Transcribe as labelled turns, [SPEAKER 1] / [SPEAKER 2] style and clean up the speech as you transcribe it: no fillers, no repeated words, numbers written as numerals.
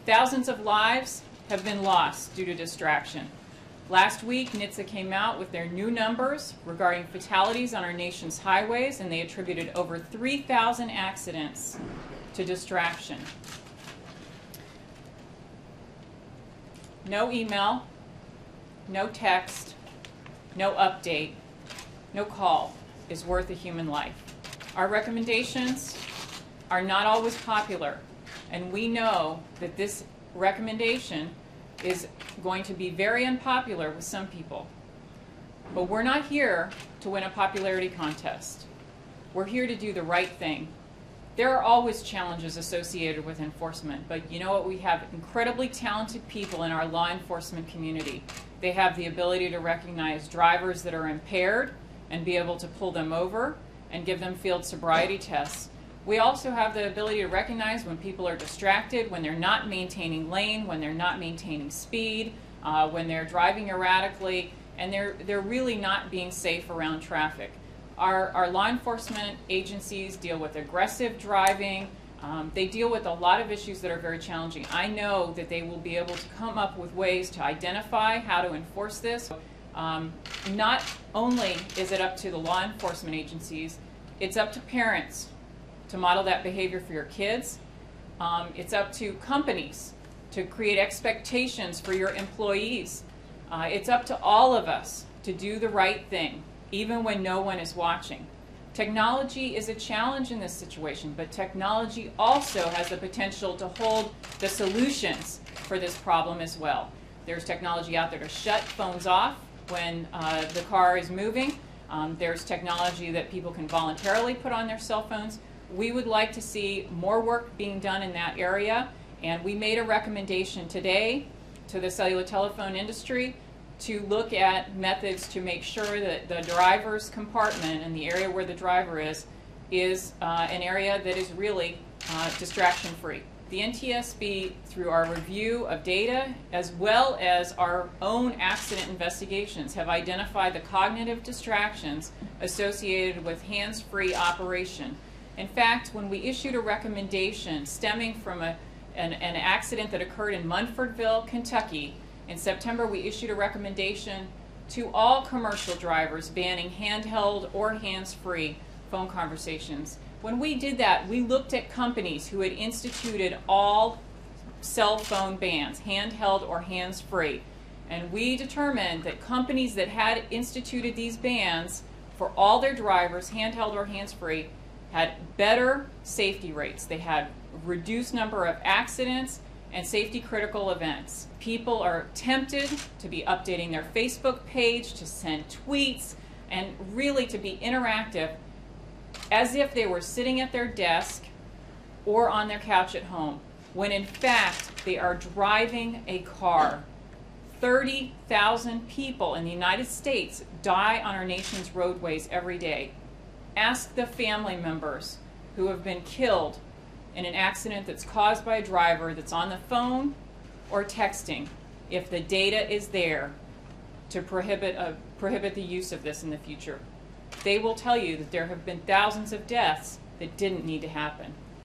[SPEAKER 1] Thousands of lives have been lost due to distraction. Last week, NHTSA came out with their new numbers regarding fatalities on our nation's highways, and they attributed over 3,000 accidents to distraction. No email, no text, no update, no call is worth a human life. Our recommendations are not always popular, and we know that this recommendation is going to be very unpopular with some people. But we're not here to win a popularity contest. We're here to do the right thing. There are always challenges associated with enforcement, but you know what? We have incredibly talented people in our law enforcement community. They have the ability to recognize drivers that are impaired and be able to pull them over and give them field sobriety tests. We also have the ability to recognize when people are distracted, when they're not maintaining lane, when they're not maintaining speed, when they're driving erratically, and they're really not being safe around traffic. Our law enforcement agencies deal with aggressive driving. They deal with a lot of issues that are very challenging. I know that they will be able to come up with ways to identify how to enforce this. Not only is it up to the law enforcement agencies, it's up to parents to model that behavior for your kids. It's up to companies to create expectations for your employees. It's up to all of us to do the right thing, even when no one is watching. Technology is a challenge in this situation, but technology also has the potential to hold the solutions for this problem as well. There's technology out there to shut phones off when the car is moving. There's technology that people can voluntarily put on their cell phones. We would like to see more work being done in that area, and we made a recommendation today to the cellular telephone industry to look at methods to make sure that the driver's compartment and the area where the driver is an area that is really distraction-free. The NTSB, through our review of data as well as our own accident investigations, have identified the cognitive distractions associated with hands-free operation. In fact, when we issued a recommendation stemming from an accident that occurred in Munfordville, Kentucky, in September we issued a recommendation to all commercial drivers banning handheld or hands-free phone conversations. When we did that, we looked at companies who had instituted all cell phone bans, handheld or hands-free, and we determined that companies that had instituted these bans for all their drivers, handheld or hands-free, had better safety rates. They had reduced number of accidents and safety critical events. People are tempted to be updating their Facebook page, to send tweets, and really to be interactive as if they were sitting at their desk or on their couch at home, when in fact they are driving a car. 30,000 people in the United States die on our nation's roadways every day. Ask the family members who have been killed in an accident that's caused by a driver that's on the phone or texting if the data is there to prohibit the use of this in the future. They will tell you that there have been thousands of deaths that didn't need to happen.